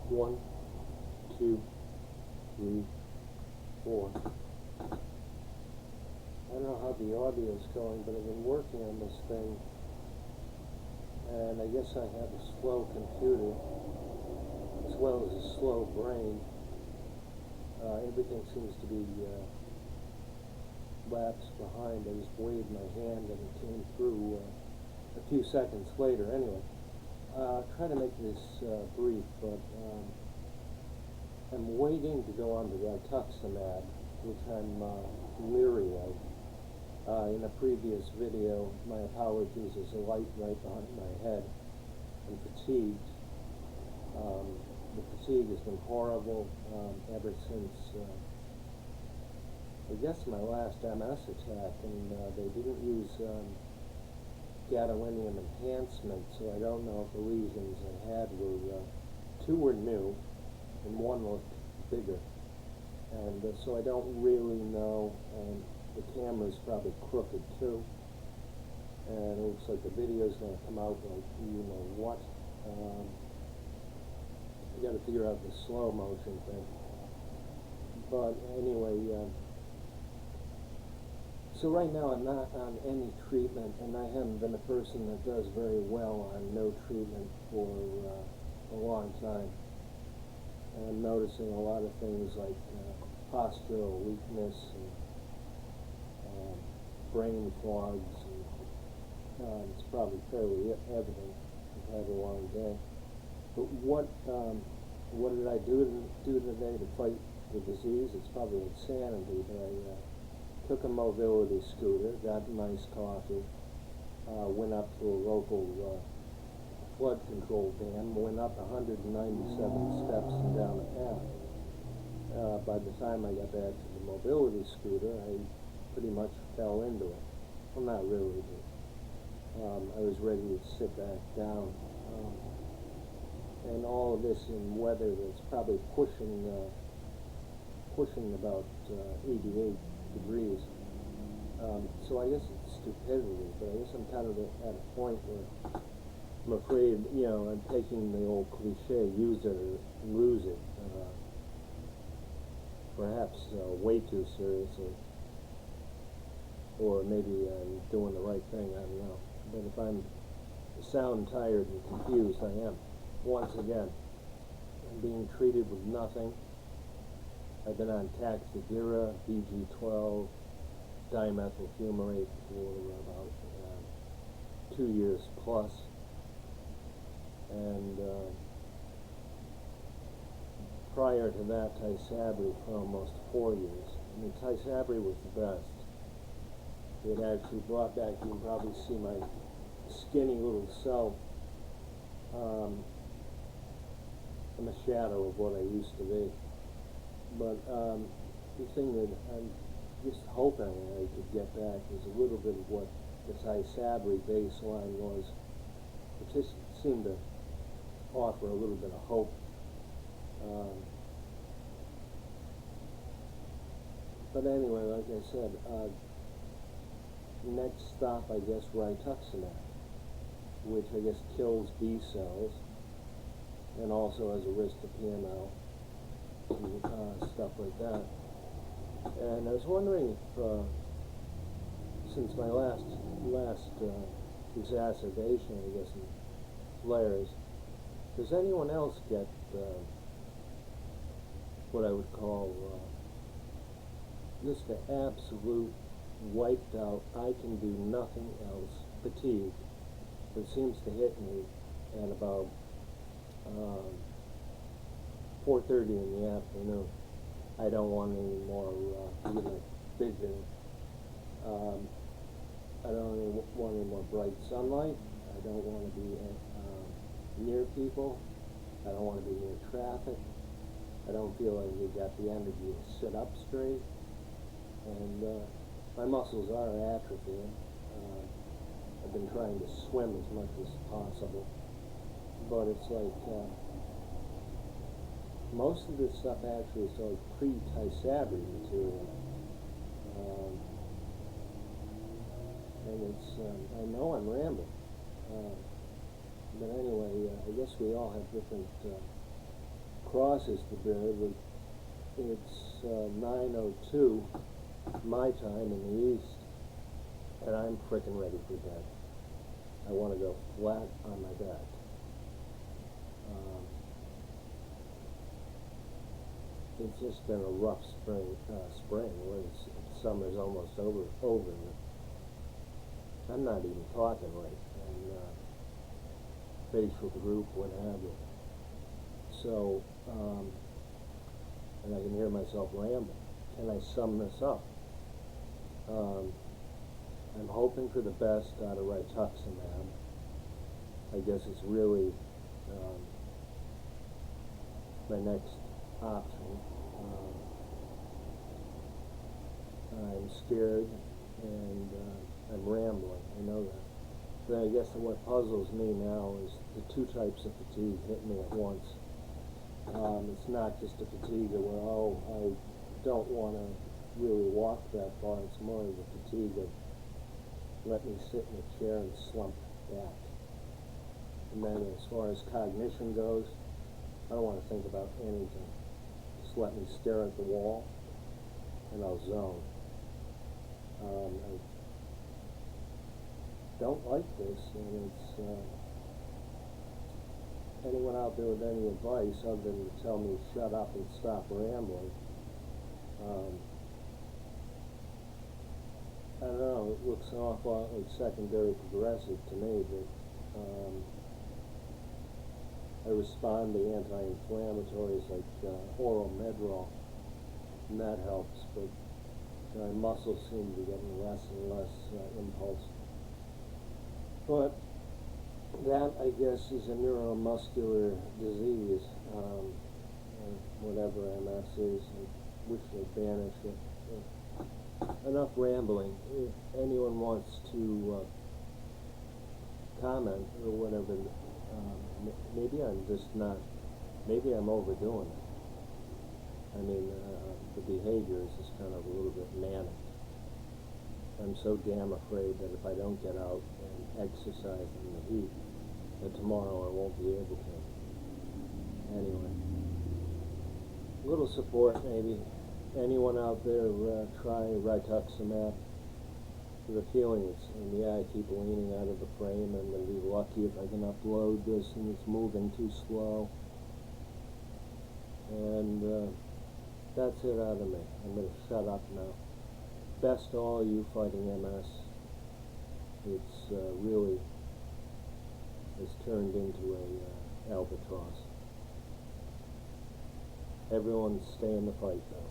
1, 2, 3, 4. I don't know how the audio is going, but I've been working on this thing, and I guess I have a slow computer as well as a slow brain. Everything seems to be lapsed behind. I just waved my hand and it came through a few seconds later. Anyway, try to make this brief, but I'm waiting to go on to Rituxan, which I'm leery of. In a previous video, my apologies, there's a light right behind my head. I'm fatigued. The fatigue has been horrible ever since, I guess, my last MS attack, and they didn't use gadolinium enhancement, so I don't know if the lesions I had were, 2 were new, and 1 looked bigger, and so I don't really know. The camera's probably crooked too, and it looks like the video's going to come out like you know what. I got to figure out the slow motion thing. But anyway, so right now I'm not on any treatment, and I haven't been a person that does very well on no treatment for a long time. And I'm noticing a lot of things like postural weakness and brain fogs, and it's probably fairly evident. I've had a long day. But what did I do today to fight the disease? It's probably insanity, but I took a mobility scooter, got nice coffee, went up to a local flood control dam, went up 197 steps and down a path. By the time I got back to the mobility scooter, I pretty much fell into it. Well, not really, but I was ready to sit back down. And all of this in weather that's probably pushing about 88 degrees. So I guess it's stupidity, but I guess I'm kind of at a point where I'm afraid, I'm taking the old cliche, use it or lose it, perhaps way too seriously. Or maybe I'm doing the right thing, I don't know. But if I'm sound tired and confused, I am. Once again, I'm being treated with nothing. I've been on Taxidira, BG12, dimethyl fumarate for about 2 years plus. And prior to that, Tysabri for almost 4 years. I mean, Tysabri was the best. It actually brought back, you can probably see my skinny little self. I'm a shadow of what I used to be. But the thing that I'm just hoping I could get back is a little bit of what the Tysabri baseline was. It just seemed to offer a little bit of hope. But anyway, like I said, next stop, I guess, Rituxan, which I guess kills B cells and also has a risk to PML and stuff like that. And I was wondering if, since my last exacerbation, I guess, in flares, does anyone else get what I would call just the absolute wiped out, I can do nothing else fatigue that seems to hit me at about 4:30 in the afternoon. I don't want any more vision. I don't want any more bright sunlight. I don't want to be near people. I don't want to be near traffic. I don't feel like you got the energy to sit up straight. And my muscles are atrophying. I've been trying to swim as much as possible. But it's like, most of this stuff actually is like pre-Tysabri material. And it's, I know I'm rambling. But anyway, I guess we all have different crosses the bridge. It's 9:02 my time in the east, and I'm frickin' ready for bed. I want to go flat on my back. It's just been a rough spring. Summer's almost over. I'm not even talking right, and facial droop, what have you. So, and I can hear myself ramble. Can I sum this up? I'm hoping for the best out of Rituxan. I guess it's really my next option. I'm scared and I'm rambling, I know that. But I guess what puzzles me now is the two types of fatigue hit me at once. It's not just a fatigue where, oh, I don't want to really walk that far. It's more of the fatigue of let me sit in a chair and slump back. And then as far as cognition goes, I don't want to think about anything. Just let me stare at the wall and I'll zone. I don't like this, and it's anyone out there with any advice other than to tell me shut up and stop rambling. I don't know, it looks an awful lot like secondary progressive to me, but I respond to anti-inflammatories like oral Medrol, and that helps, but my muscles seem to be getting less and less impulse. But that, I guess, is a neuromuscular disease, whatever MS is. I wish they'd banish it. Enough rambling. If anyone wants to comment or whatever, maybe I'm just not, maybe I'm overdoing it. I mean, the behavior is just kind of a little bit manic. I'm so damn afraid that if I don't get out and exercise in the heat, that tomorrow I won't be able to. Anyway, a little support maybe. Anyone out there try Rituxan? The feeling is, and yeah, I keep leaning out of the frame. I'm going to be lucky if I can upload this and it's moving too slow. And that's it out of me. I'm going to shut up now. Best to all you fighting MS. It's really has turned into a albatross. Everyone stay in the fight though.